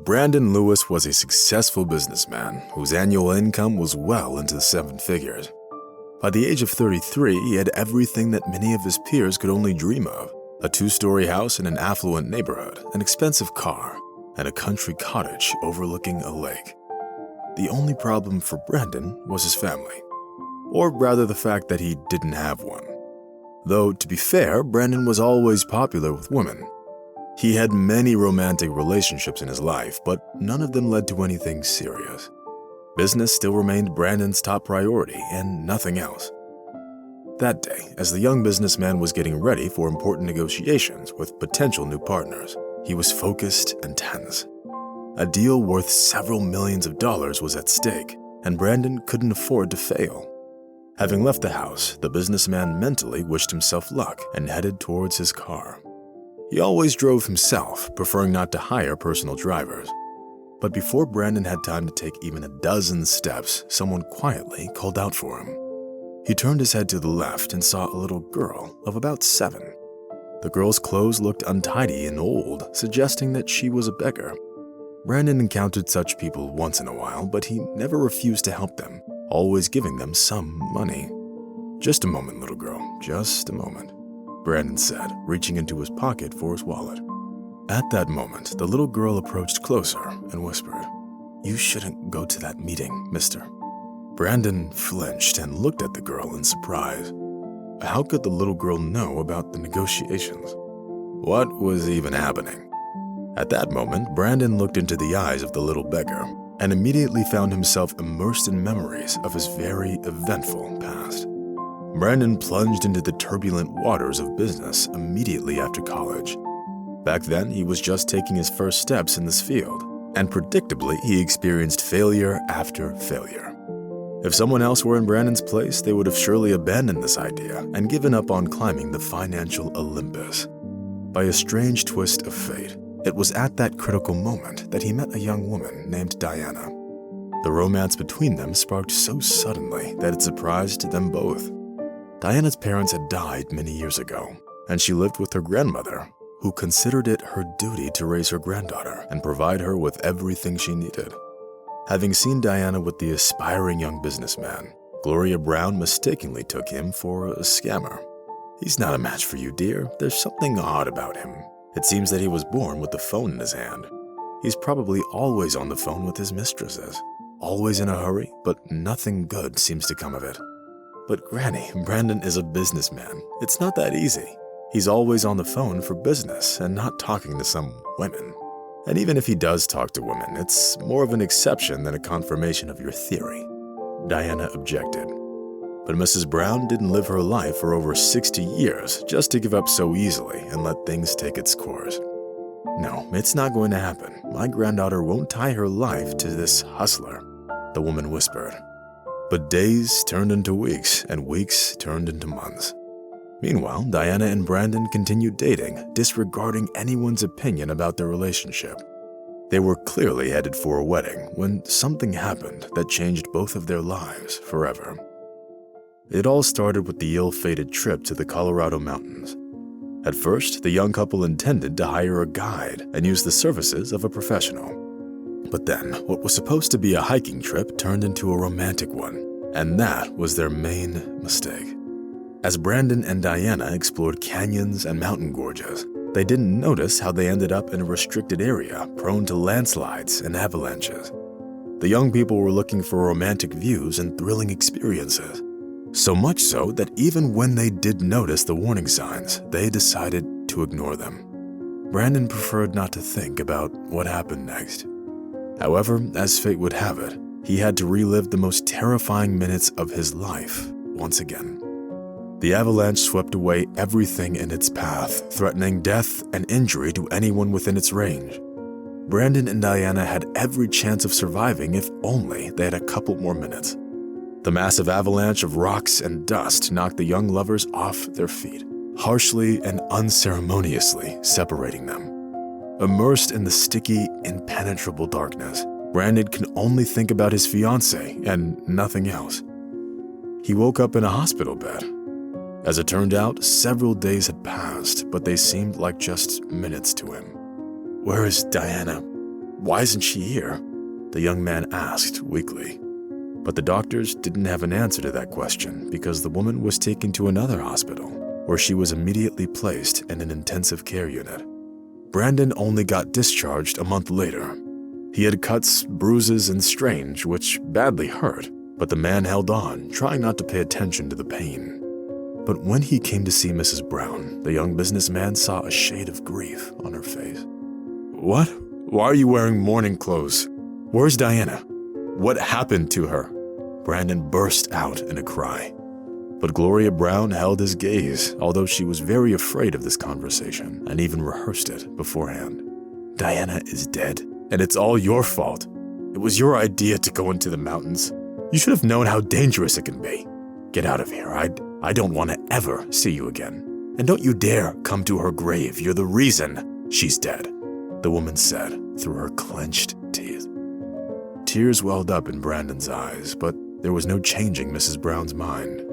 Brandon Lewis was a successful businessman whose annual income was well into the seven figures. By the age of 33, he had everything that many of his peers could only dream of: a two-story house in an affluent neighborhood, an expensive car, and a country cottage overlooking a lake. The only problem for Brandon was his family, or rather the fact that he didn't have one. Though, to be fair, Brandon was always popular with women. He had many romantic relationships in his life, but none of them led to anything serious. Business still remained Brandon's top priority and nothing else. That day, as the young businessman was getting ready for important negotiations with potential new partners, he was focused and tense. A deal worth several millions of dollars was at stake, and Brandon couldn't afford to fail. Having left the house, the businessman mentally wished himself luck and headed towards his car. He always drove himself, preferring not to hire personal drivers. But before Brandon had time to take even a dozen steps, someone quietly called out for him. He turned his head to the left and saw a little girl of about 7. The girl's clothes looked untidy and old, suggesting that she was a beggar. Brandon encountered such people once in a while, but he never refused to help them, always giving them some money. "Just a moment, little girl, just a moment," Brandon said, reaching into his pocket for his wallet. At that moment, the little girl approached closer and whispered, "You shouldn't go to that meeting, mister." Brandon flinched and looked at the girl in surprise. How could the little girl know about the negotiations? What was even happening? At that moment, Brandon looked into the eyes of the little beggar and immediately found himself immersed in memories of his very eventful past. Brandon plunged into the turbulent waters of business immediately after college. Back then, he was just taking his first steps in this field, and predictably, he experienced failure after failure. If someone else were in Brandon's place, they would have surely abandoned this idea and given up on climbing the financial Olympus. By a strange twist of fate, it was at that critical moment that he met a young woman named Diana. The romance between them sparked so suddenly that it surprised them both. Diana's parents had died many years ago, and she lived with her grandmother, who considered it her duty to raise her granddaughter and provide her with everything she needed. Having seen Diana with the aspiring young businessman, Gloria Brown mistakenly took him for a scammer. "He's not a match for you, dear. There's something odd about him. It seems that he was born with the phone in his hand. He's probably always on the phone with his mistresses, always in a hurry, but nothing good seems to come of it." "But Granny, Brandon is a businessman. It's not that easy. He's always on the phone for business and not talking to some women. And even if he does talk to women, it's more of an exception than a confirmation of your theory," Diana objected. But Mrs. Brown didn't live her life for over 60 years just to give up so easily and let things take its course. "No, it's not going to happen. My granddaughter won't tie her life to this hustler," the woman whispered. But days turned into weeks, and weeks turned into months. Meanwhile, Diana and Brandon continued dating, disregarding anyone's opinion about their relationship. They were clearly headed for a wedding when something happened that changed both of their lives forever. It all started with the ill-fated trip to the Colorado mountains. At first, the young couple intended to hire a guide and use the services of a professional. But then, what was supposed to be a hiking trip turned into a romantic one, and that was their main mistake. As Brandon and Diana explored canyons and mountain gorges, they didn't notice how they ended up in a restricted area prone to landslides and avalanches. The young people were looking for romantic views and thrilling experiences, so much so that even when they did notice the warning signs, they decided to ignore them. Brandon preferred not to think about what happened next. However, as fate would have it, he had to relive the most terrifying minutes of his life once again. The avalanche swept away everything in its path, threatening death and injury to anyone within its range. Brandon and Diana had every chance of surviving if only they had a couple more minutes. The massive avalanche of rocks and dust knocked the young lovers off their feet, harshly and unceremoniously separating them. Immersed in the sticky, impenetrable darkness, Brandon can only think about his fiancée and nothing else. He woke up in a hospital bed. As it turned out, several days had passed, but they seemed like just minutes to him. "Where is Diana?" Why isn't she here?" the young man asked weakly. But the doctors didn't have an answer to that question because the woman was taken to another hospital, where she was immediately placed in an intensive care unit. Brandon only got discharged a month later. He had cuts, bruises, and strains which badly hurt, but the man held on, trying not to pay attention to the pain. But when he came to see Mrs. Brown, the young businessman saw a shade of grief on her face. "What? Why are you wearing mourning clothes? Where's Diana? What happened to her?" Brandon burst out in a cry. But Gloria Brown held his gaze, although she was very afraid of this conversation and even rehearsed it beforehand. "Diana is dead, and it's all your fault. It was your idea to go into the mountains. You should have known how dangerous it can be. Get out of here. I don't want to ever see you again. And don't you dare come to her grave. You're the reason she's dead," the woman said through her clenched teeth. Tears welled up in Brandon's eyes, but there was no changing Mrs. Brown's mind.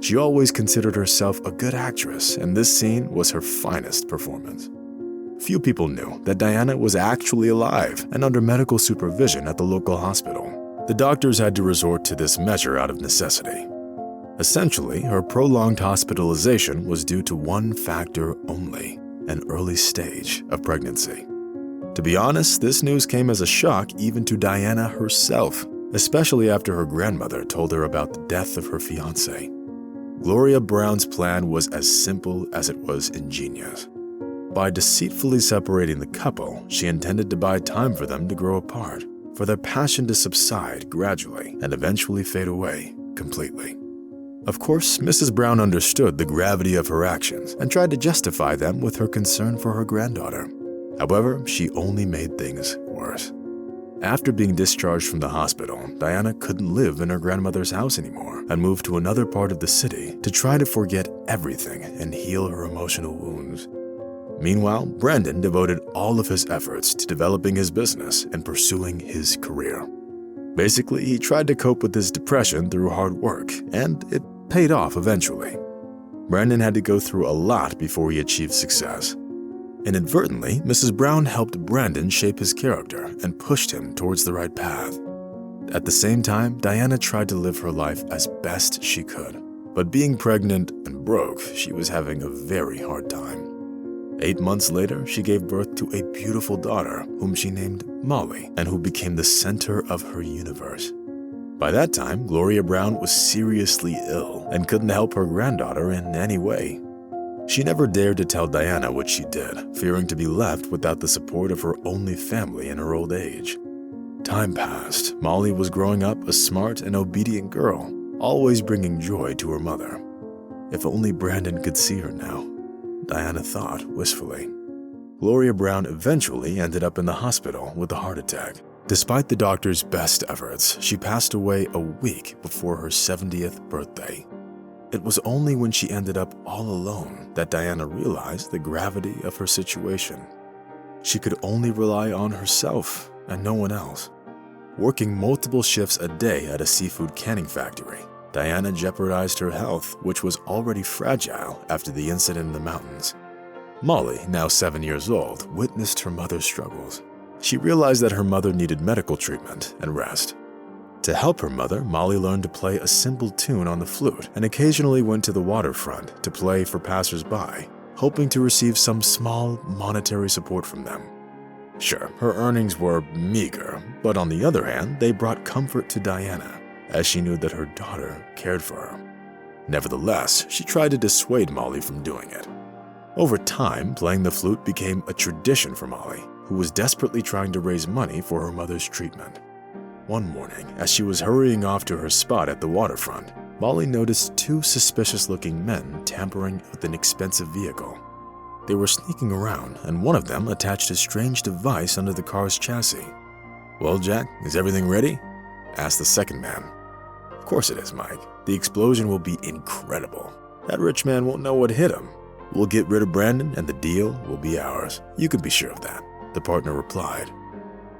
She always considered herself a good actress, and this scene was her finest performance. Few people knew that Diana was actually alive and under medical supervision at the local hospital. The doctors had to resort to this measure out of necessity. Essentially, her prolonged hospitalization was due to one factor only: an early stage of pregnancy. To be honest, this news came as a shock even to Diana herself, especially after her grandmother told her about the death of her fiancé. Gloria Brown's plan was as simple as it was ingenious. By deceitfully separating the couple, she intended to buy time for them to grow apart, for their passion to subside gradually and eventually fade away completely. Of course, Mrs. Brown understood the gravity of her actions and tried to justify them with her concern for her granddaughter. However, she only made things worse. After being discharged from the hospital, Diana couldn't live in her grandmother's house anymore and moved to another part of the city to try to forget everything and heal her emotional wounds. Meanwhile, Brandon devoted all of his efforts to developing his business and pursuing his career. Basically, he tried to cope with his depression through hard work, and it paid off eventually. Brandon had to go through a lot before he achieved success. Inadvertently, Mrs. Brown helped Brandon shape his character and pushed him towards the right path. At the same time, Diana tried to live her life as best she could, but being pregnant and broke, she was having a very hard time. 8 months later, she gave birth to a beautiful daughter whom she named Molly and who became the center of her universe. By that time, Gloria Brown was seriously ill and couldn't help her granddaughter in any way. She never dared to tell Diana what she did, fearing to be left without the support of her only family in her old age. Time passed. Molly was growing up a smart and obedient girl, always bringing joy to her mother. If only Brandon could see her now, Diana thought wistfully. Gloria Brown eventually ended up in the hospital with a heart attack. Despite the doctor's best efforts, she passed away a week before her 70th birthday. It was only when she ended up all alone that Diana realized the gravity of her situation. She could only rely on herself and no one else. Working multiple shifts a day at a seafood canning factory, Diana jeopardized her health, which was already fragile after the incident in the mountains. Molly, now 7 years old, witnessed her mother's struggles. She realized that her mother needed medical treatment and rest. To help her mother, Molly learned to play a simple tune on the flute and occasionally went to the waterfront to play for passers-by, hoping to receive some small monetary support from them. Sure, her earnings were meager, but on the other hand, they brought comfort to Diana, as she knew that her daughter cared for her. Nevertheless, she tried to dissuade Molly from doing it. Over time, playing the flute became a tradition for Molly, who was desperately trying to raise money for her mother's treatment. One morning, as she was hurrying off to her spot at the waterfront, Molly noticed 2 suspicious-looking men tampering with an expensive vehicle. They were sneaking around, and one of them attached a strange device under the car's chassis. "Well, Jack, is everything ready?" asked the second man. "Of course it is, Mike. The explosion will be incredible. That rich man won't know what hit him. We'll get rid of Brandon, and the deal will be ours. You can be sure of that," the partner replied.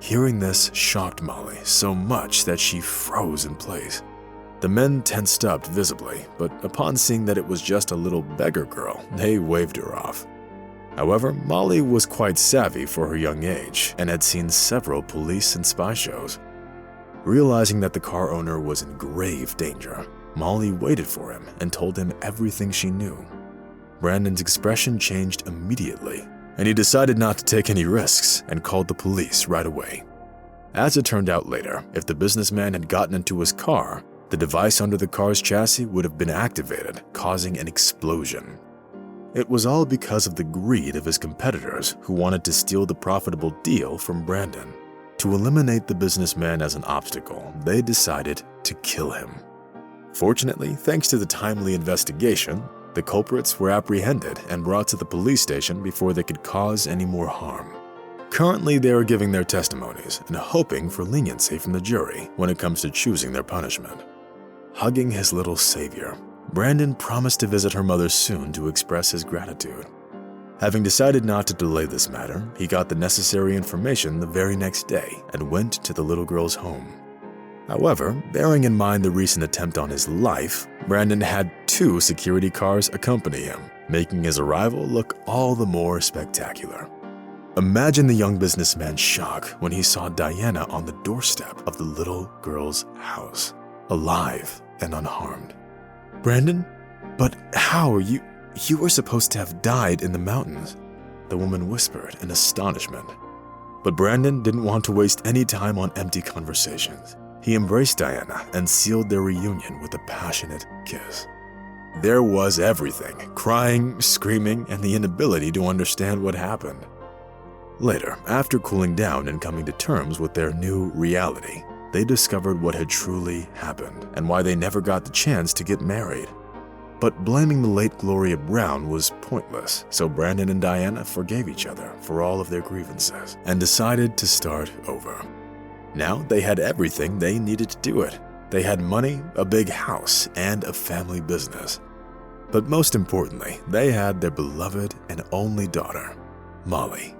Hearing this shocked Molly so much that she froze in place. The men tensed up visibly, but upon seeing that it was just a little beggar girl, they waved her off. However, Molly was quite savvy for her young age and had seen several police and spy shows. Realizing that the car owner was in grave danger, Molly waited for him and told him everything she knew. Brandon's expression changed immediately, and he decided not to take any risks and called the police right away. As it turned out later, if the businessman had gotten into his car, the device under the car's chassis would have been activated, causing an explosion. It was all because of the greed of his competitors who wanted to steal the profitable deal from Brandon. To eliminate the businessman as an obstacle, they decided to kill him. Fortunately, thanks to the timely investigation, the culprits were apprehended and brought to the police station before they could cause any more harm. Currently, they are giving their testimonies and hoping for leniency from the jury when it comes to choosing their punishment. Hugging his little savior, Brandon promised to visit her mother soon to express his gratitude. Having decided not to delay this matter, he got the necessary information the very next day and went to the little girl's home. However, bearing in mind the recent attempt on his life, Brandon had 2 security cars accompany him, making his arrival look all the more spectacular. Imagine the young businessman's shock when he saw Diana on the doorstep of the little girl's house, alive and unharmed. "Brandon? But how? You were supposed to have died in the mountains," the woman whispered in astonishment. But Brandon didn't want to waste any time on empty conversations. He embraced Diana and sealed their reunion with a passionate kiss. There was everything: crying, screaming, and the inability to understand what happened. Later, after cooling down and coming to terms with their new reality, they discovered what had truly happened and why they never got the chance to get married. But blaming the late Gloria Brown was pointless, so Brandon and Diana forgave each other for all of their grievances and decided to start over. Now they had everything they needed to do it. They had money, a big house, and a family business. But most importantly, they had their beloved and only daughter, Molly.